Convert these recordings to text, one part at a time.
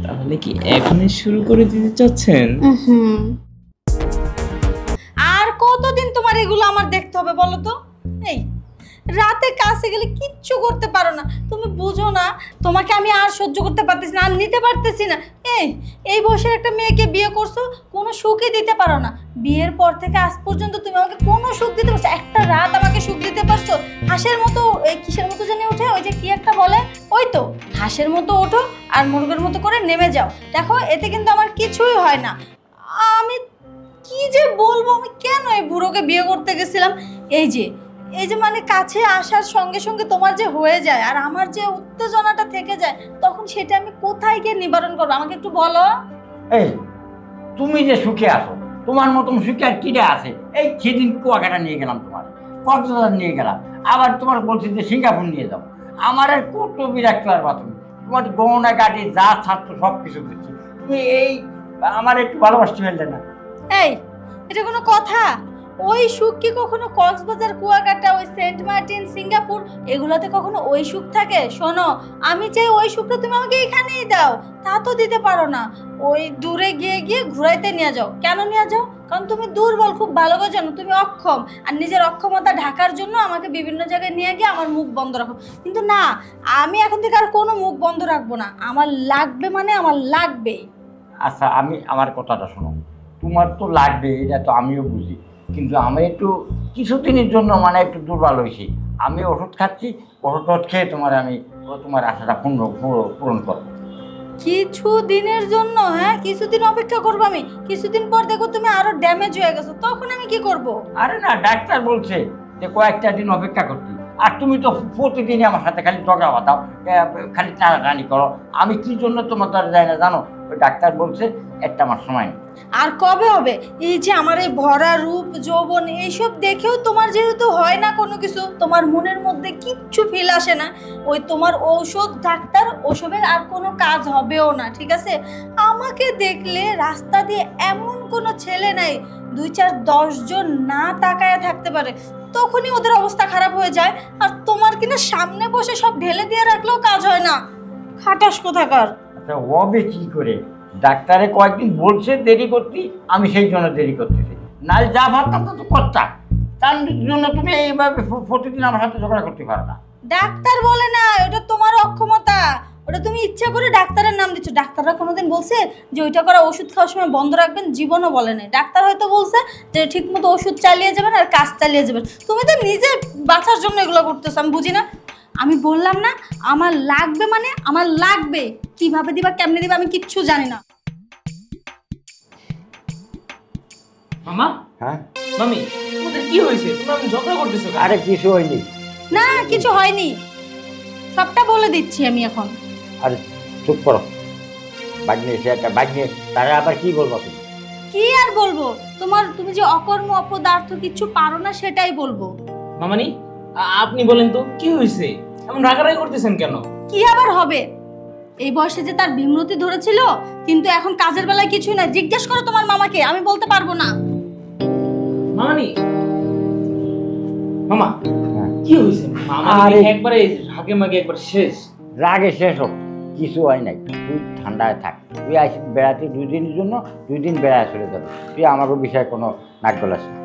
তাহলে কি এখনই শুরু করে দিতে চাচ্ছেন? আর কতদিন তোমার এগুলো আমার দেখতে হবে বলো তো? এই রাতে কাছে গেলে কিচ্ছু করতে পারো না, তুমি বুঝো না? তোমাকে আমি আর সহ্য করতে পারতেছি না, আর নিতে পারতেছি না। এই বয়সের একটা মেয়েকে বিয়ে করছো, কোনো সুখই দিতে পারো না। বিয়ের পর থেকে আজ পর্যন্ত তুমি আমাকে কোনো সুখ দিতে পারছো? একটা রাত আমাকে সুখ দিতে পারছো? হাঁসের মতো, এই কিসের মতো জানি ওঠে, ওই যে কি একটা বলে, ওই তো হাঁসের মতো ওঠো আর মুরগের মতো করে নেমে যাও। দেখো এতে কিন্তু আমার কিছুই হয় না। আমি কি যে বলবো, আমি কেন এই বুড়োকে বিয়ে করতে গেছিলাম? এই যে মানে কাছে আসার সঙ্গে সঙ্গে তোমার যে হয়ে যায় আর আমার যে উত্তেজনাটা থেকে যায়, তখন সেটা আমি কোথায় গিয়ে নিবারণ করবো আমাকে একটু বলো। এই তুমি যে সুখে আছো, তোমার মতন সুখে আর কিরে আছে? এই সেদিন কুয়াকাটা নিয়ে গেলাম, তোমার কক্সবাজার নিয়ে গেলাম, আবার তোমার বলছি যে সিঙ্গাপুর নিয়ে যাও। আমার আর কত বিরাক্ত আর বা তুমি, তোমার গহনা গাড়ি যা ছাড়তো সব কিছু দিচ্ছি, তুমি এই আমার একটু ভালোবাসতে ফেললে না? এই এটা কোনো কথা? ওই সুখ কি কখনো কক্সবাজার, কুয়াকাটা, ওই সেন্ট মার্টিন, সিঙ্গাপুর এগুলাতে কখনো ওই সুখ থাকে? শোনো, আমি চাই ওই সুখটা তুমি আমাকে এখানেই দাও। তা তো দিতে পারো না। ওই দূরে গিয়ে গিয়ে ঘুরাইতে নিয়ে যাও। কেন নিয়ে যাও? কারণ তুমি দুর্বল, খুব ভালো করে জানো তুমি অক্ষম। আর নিজের অক্ষমতা ঢাকার জন্য আমাকে বিভিন্ন জায়গায় নিয়ে গিয়ে আমার মুখ বন্ধ রাখো। কিন্তু না, আমি এখন থেকে আর কোনো মুখ বন্ধ রাখবো না। আমার লাগবে মানে আমার লাগবে। আচ্ছা, আমি আমার কথাটা শোনো, তোমার তো লাগবে এটা তো আমিও বুঝি, কিন্তু আমি একটু কিছুদিনের জন্য মানে একটু দুর্বল হয়েছি। আমি ওষুধ খাচ্ছি, ওষুধ খেয়ে তোমার আশাটা পূরণ করবো। কিছু দিনের জন্য? হ্যাঁ, কিছুদিন অপেক্ষা করবো আমি। কিছুদিন পর দেখো তুমি আরো ড্যামেজ হয়ে গেছো, তখন আমি কি করব? আরে না, ডাক্তার বলছে যে কয়েকটা দিন অপেক্ষা করতে। আর তুমি তো প্রতিদিনই আমার সাথে খালি ঝগড়া বাঁধাও, খালি টানাটানি করো। আমি কি জন্য তোমার দ্বারা যাই না জানো? ওই ডাক্তার বলছে একটা আমার সময় নেই। আর কবে হবে? এই যে আমার এই ভরা রূপ যৌবন এইসব দেখেও তোমার যেহেতু হয় না কোনো কিছু, তোমার মনের মধ্যে কিচ্ছু ফিল আসে না, ওই তোমার ঔষধ ডাক্তার ওসবের আর কোনো কাজ হবেও না, ঠিক আছে? আমাকে দেখলে রাস্তা দিয়ে এমন কোনো ছেলে নাই 2 4 10 জন না তাকায় থাকতে পারে, তখনই ওদের অবস্থা খারাপ হয়ে যায়। আর তোমার কিনা সামনে বসে সব ঢেলে দিয়ে রাখলেও কাজ হয় না। খাটাস কোথাকার। আচ্ছা, হবে কি করে? ডাক্তারে কয়েকদিন বলছে দেরি করতে, আমি সেই জন্য দেরি করতেছি। নাহলে যা ভাবতাম তা তো করতাম। তার জন্য তুমি এইভাবে প্রতিদিন আমার সাথে ঝগড়া করতে পারো না। ডাক্তার বলে না, ওটা তোমার অক্ষমতা। ওটা তুমি ইচ্ছা করে ডাক্তারের নাম দিচ্ছ। ডাক্তাররা কোনোদিন বলছে যে ওইটা করা, ওষুধ খাওয়ার সময় বন্ধ রাখবেন? জীবনও বলে নাই। ডাক্তার হয়তো বলছে যে ঠিকমতো ওষুধ চালিয়ে যাবেন আর কাজ চালিয়ে যাবেন। তুমি তো নিজে বাঁচার জন্য এগুলো করতেছো, আমি বুঝি না। আমি বললাম না আমার লাগবে মানে আমার লাগবে। কিভাবে দিবা, কেমনে দিবা আমি কিচ্ছু জানি না। মামা, হ্যাঁ মামি, তোমাদের কি হয়েছে? তোমরা ঝগড়া করতেছো কেন? আরে কিছু হয়নি। না, কিছু হয়নি, সবটা বলে দিচ্ছি আমি এখন। আরে চুপ করো। বাগনে এসে একটা বাগনে, তারা আবার কি বলবো তুমি? কি আর বলবো? তুমি যে অকর্ম অপদার্থ কিচ্ছু পারো না সেটাই বলবো। মামানি, আপনি বলেন তো কি হয়েছে? এমন রাগারাগি করতেছেন কেন? কি আবার হবে? এই বয়সে যে তার বিমূর্তি ধরেছিল, কিন্তু এখন কাজের বেলায় কিছুই না। জিজ্ঞেস করো তোমার মামাকে, আমি বলতে পারবো না। মামানি, মামা হ্যাঁ। কি হয়েছে? মামা আরে একবারে হাগে মাগে একবার শেষ। রাগে শেষ হোক, কিছু হয় নাই। তুই ঠান্ডায় থাক, তুই আসি বেড়াতে 2 দিনের জন্য, 2 দিন বেড়ায় চলে যাবে। তুই আমাকে বিষয়ে কোনো নাক গলাস না।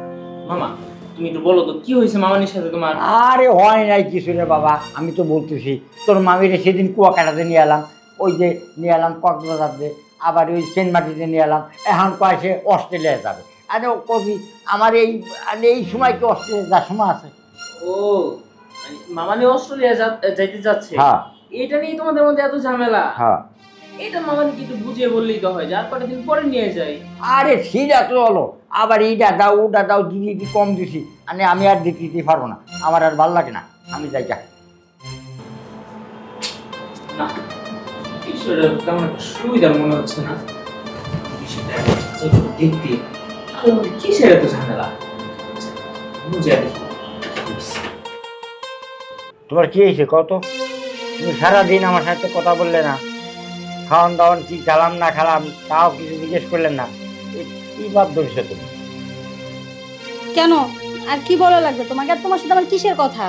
মামা, তুমি একটু বলো তো কি হয়েছে মামানির সাথে তোমার? আরে হয় নাই কিছু রে বাবা, আমি তো বলতেছি তোর মামিরে সেদিন কুয়াকাটাতে নিয়ে এলাম, ওই যে নিয়ে এলাম কক্সবাজারে, আবার ওই সেন্ট মার্টিনে নিয়ে এলাম, এখন কয় সে অস্ট্রেলিয়া যাবে। আরে ও কবি আমার এই সময় কি অস্ট্রেলিয়া যাওয়ার সময় আছে? ও, মামানি অস্ট্রেলিয়া যাইতে যাচ্ছে, হ্যাঁ এটা নিয়ে তোমাদের মধ্যে এত ঝামেলা? হ্যাঁ। এটা মামানি কি একটু বুঝিয়ে বললেই তো হয়, যার কটা দিন পরে নিয়ে যাই। আরে সেটা তো হলো, আবার এইটা দাও ওটা দাও, দিদি কম দিছি, আমি আর দিতে পারবো না, আমার আর ভালো লাগে না, আমি যাই যা। না, বিষয়টা তেমন একটা সুবিধার মনে হচ্ছে না। বিষয়টা দেখতে কিসের এত ঝামেলা? বুঝে দেখি। তোমার কি হয়েছে কত? তুমি সারাদিন আমার সাথে কথা বললে না, খাওয়ান দাওয়ান কি খেলাম না খেলাম তাও কিছু জিজ্ঞেস করলেন না, কি বাদ ধরেছো তুমি? কেন? আর কি বলা লাগবে তোমাকে? আর তোমার সাথে আমার কিসের কথা?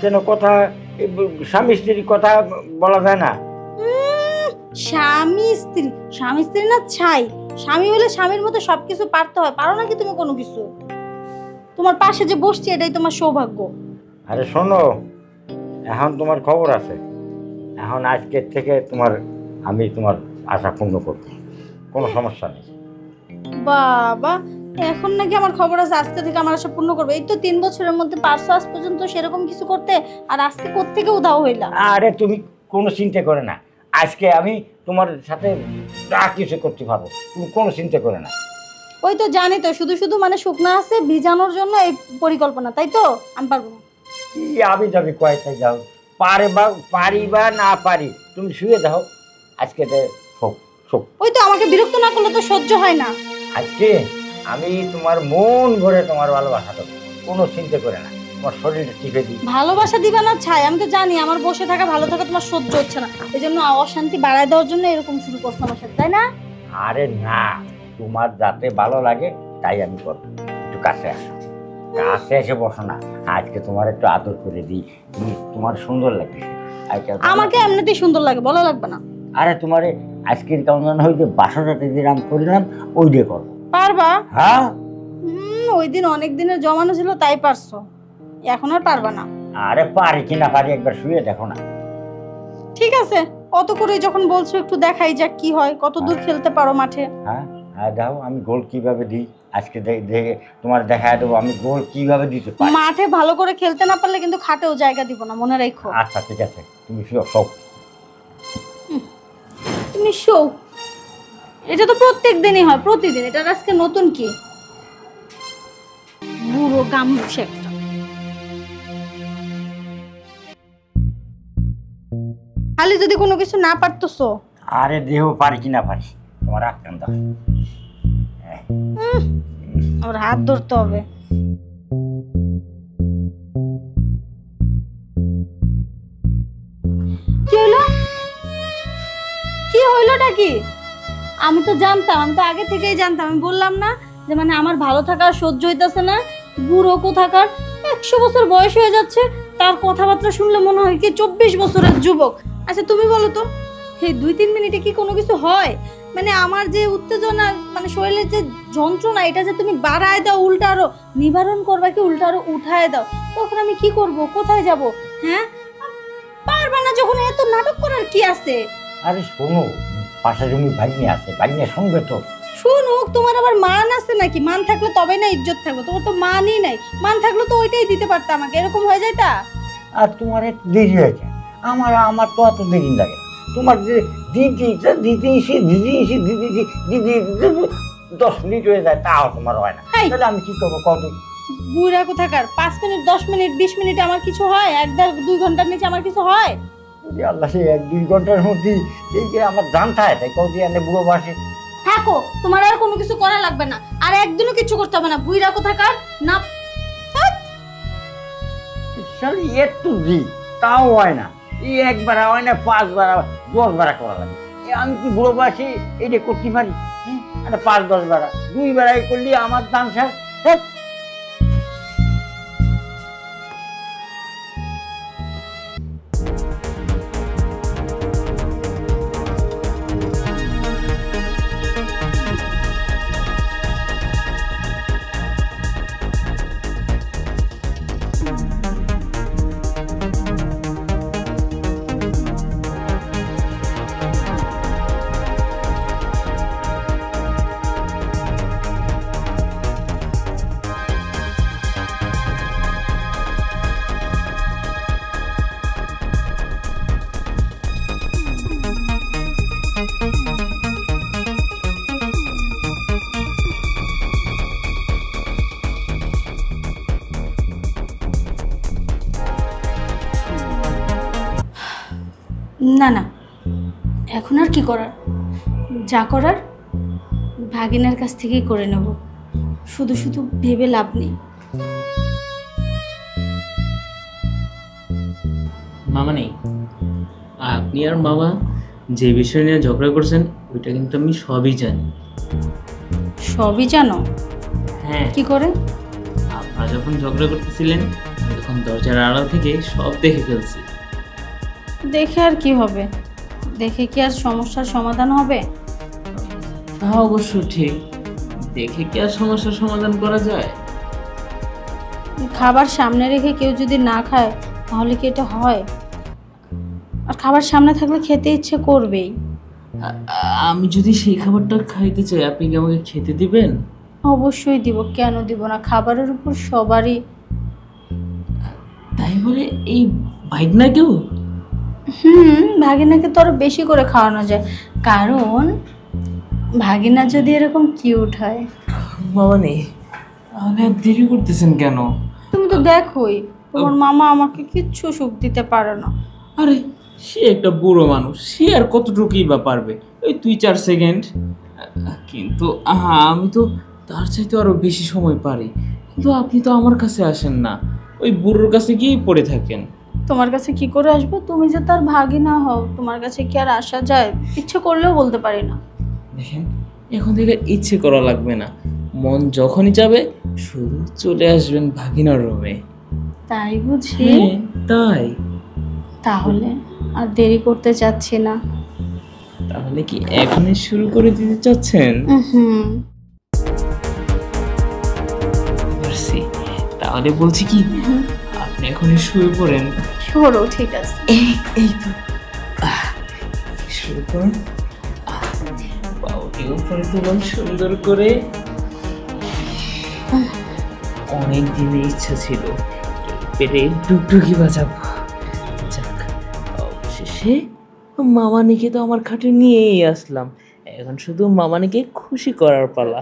কেন কথা? স্বামী স্ত্রীর কথা বলা যায় না? স্বামী স্ত্রী, স্বামী স্ত্রী না ছাই। স্বামী হলে স্বামীর মতো সবকিছু পারতে হয়, পারো নাকি তুমি কোনো কিছু? তোমার পাশে যে বসছি এটাই তোমার সৌভাগ্য। আরে শোনো, এখন তোমার খবর আছে। এখন আজকের থেকে আমি তোমার আশা পূর্ণ করব, কোনো সমস্যা নেই। বাবা, এখন নাকি আমার খবর আছে আজকে থেকে আমার আশা পূর্ণ করবে? এই তো 3 বছরের মধ্যে পারছো আজ পর্যন্ত সেরকম কিছু করতে, আর আজকে কোত্থেকে উধাও হইলা? আরে তুমি কোনো চিন্তা করে না, আজকে আমি তোমার সাথে যা কিছু করতে পারবো, তুমি কোনো চিন্তা করে না। ওই তো জানি তো, শুধু শুধু মানে শুকনা আছে ভিজানোর জন্য এই পরিকল্পনা, তাই তো? আমি পারবো না। কি আবি যাবি কয়টাই যাও, পারি বা না পারি, তুমি শুয়ে দাও আজকে। ওই তো, আমাকে বিরক্ত না করলে তো সহ্য হয় না। আজকে আমি তোমার মন ভরে তোমার ভালোবাসা দেবো, কোনো চিন্তা করে না। তোমার শরীরটা টিপে দিই। ভালোবাসা দিবা না ছাই? আমি তো জানি আমার বসে থাকা ভালো থাকা তোমার সহ্য হচ্ছে না, এই জন্য অশান্তি বাড়ায় দেওয়ার জন্য এরকম শুরু করছো আমার সাথে, তাই না? আরে না, তোমার যাতে ভালো লাগে তাই আমি করবো। একটু কাছে আসো, কাছে এসে বসো না, আজকে তোমার একটু আদর করে দিই। তোমার সুন্দর লাগবে। আমাকে এমনিতেই সুন্দর লাগে, বলা লাগবে না। আরে তোমারে আজকের কেমন হয়েছে বাসরাতে যে রাম করিলাম ওই দিয়ে করবো। পারবা? হ্যাঁ, ওই দিন অনেক দিনের জমানো ছিল তাই পারছো, এখন আর পারবা না। আরে পারি কিনা পারি, একবার শুয়ে দেখো না। ঠিক আছে, অত করে যখন বলছো একটু দেখাই যাক কি হয়, কত দূর খেলতে পারো মাঠে। হ্যাঁ হ্যাঁ, দেখো আমি গোল কিভাবে দিই আজকে, দেখে তোমার দেখায় দেবো আমি গোল কিভাবে দিতে পারি। মাঠে ভালো করে খেলতে না পারলে কিন্তু খাটেও জায়গা দিব না, মনে রাখো। আচ্ছা ঠিক আছে, তুমি শুয়ে সব। তুমি শো, এটা তো প্রত্যেক দিনই হয়, প্রতিদিন। এটা আজকে নতুন কি? বুড়ো গামুছে একটা। খালি যদি কোনো কিছু না পারতোছো। আরে দেহ পারি কিনা পারি, তোমার আক্রান্ত। আমার হাত ধরতে হবে। কি হলো? কি হইলোটা কি? আমি তো জানতাম, আমি তো আগে থেকেই জানতাম। আমি বললাম না যে মানে আমার ভালো থাকা সহ্য হইতাছে না। বুড়ো কোথাকার, 100 বছর বয়স হয়ে যাচ্ছে, তার কথাবার্তা শুনলে মনে হয় কি 24 বছরের যুবক। আচ্ছা তুমি বলো তো, এই 2-3 মিনিটে কি কোনো কিছু হয়? মানে আমার যে উত্তেজনা, মানে শরীরের যে যন্ত্রণা, এটা যে তুমি বাড়ায় দাও, উল্টা আরো নিবারণ করবা কি উল্টা আরো উঠায় দাও, তখন আমি কি করব? কোথায় যাব? হ্যাঁ, পারবা না যখন এত নাটক করার কি আছে? আরে শোনো, পাশে জমি ভাগ্নে আছে, ভাগ্নে শুনবে তো। শুনুক, তোমার আবার মান আছে নাকি? মান থাকলে তবে না ইজ্জত থাকবে, তোমার তো মানই নাই। মান থাকলে তো ওইটাই দিতে পারতা আমাকে, এরকম হয়ে যাইতা। আর তোমার একটু দেরি হয়েছে, আমার তো এত দেরি লাগে। তোমার যে দিদি 10 মিনিট হয়ে যায়, তাও তোমার হয় না। তাহলে আমি কি করবো কত? বুড়া কোথাকার, 5 মিনিট 10 মিনিট 20 মিনিটে আমার কিছু হয়? 1-2 ঘন্টার নিচে আমার কিছু হয়? আল্লাহ, সেই 1-2 ঘন্টার মধ্যে এই যে আমার জান থাকে, তাই কৌদি এনে বুড়ো বাসে থাকো, তোমার আর কোনো কিছু করা লাগবে না, আর একদিনও কিছু করতে হবে না। বুড়া কোথাকার না। একটু দি তাও হয় না, এই একবার হয় না, 5 বার 10 বার করা লাগে। আমি কি বুড়ো বাসে এটা করতে পারি? 5-10 বার 2 বার করলে আমার দাম শেষ। না না, এখন আর কি করার, যা করার ভাগিনার কাছ থেকেই করে নেব। শুধু শুধু ভেবে লাভ নেই। মামা নেই, আপনি আর মামা যে বিষয় নিয়ে ঝগড়া করছেন ওইটা কিন্তু আমি সবই জানি। সবই জানো? হ্যাঁ। কি করে? আপনারা যখন ঝগড়া করতেছিলেন তখন দরজার আড়াল থেকে সব দেখে ফেলছি। দেখে আর কি হবে, দেখে কি আর সমস্যার সমাধান হবে? তা অবশ্য ঠিক, দেখে কি আর সমস্যার সমাধান করা যায়? খাবার সামনে রেখে কেউ যদি না খায় তাহলে কি এটা হয়? আর খাবার সামনে থাকলে খেতে ইচ্ছে করবেই। আমি যদি সেই খাবারটা খাইতে চাই, আপনি কি আমাকে খেতে দিবেন? অবশ্যই দিব, কেন দিব না? খাবারের উপর সবারই। তাই বলে এই ভাইগনাকেও? ভাগিনাকে তো আরো বেশি করে খাওয়ানো যায়, কারণ ভাগিনা যদি এরকম কিউট হয়। মামানি, তাহলে আর দেরি করতেছেন কেন? তুমি তো দেখোই তোমার মামা আমাকে কিচ্ছু সুখ দিতে পারে না। আরে সে একটা বুড়ো মানুষ, সে আর কতটুকুই বা পারবে, ওই 2-4 সেকেন্ড। কিন্তু আমি তো তার চাইতে আরো বেশি সময় পারি, কিন্তু আপনি তো আমার কাছে আসেন না, ওই বুড়োর কাছে গিয়েই পড়ে থাকেন। তোমার কাছে কি করে আসবো? তুমি যে তার ভাগিনা হও, তোমার কাছে কি আর আসা যায়? ইচ্ছে করলেও বলতে পারি না। দেখেন, এখন থেকে ইচ্ছে করা লাগবে না, মন যখনই যাবে শুধু চলে আসবেন ভাগিনার রুমে। তাই বুঝি? হ্যাঁ, তাই। তাহলে আর দেরি করতে চাচ্ছি না। তাহলে কি এখনই শুরু করে দিতে চাচ্ছেন? পারছি। তাহলে বলছি কি, আপনি এখনই শুয়ে পড়েন। সরো, ঠিক আছে। এই তো শুরু করুন। পাউটি উপরে তুলুন সুন্দর করে। অনেক দিনের ইচ্ছা ছিল পেটে ডুগডুগি বাজাবো। যাক, অবশেষে মামানিকে তো আমার খাটে নিয়েই আসলাম, এখন শুধু মামানিকে খুশি করার পালা।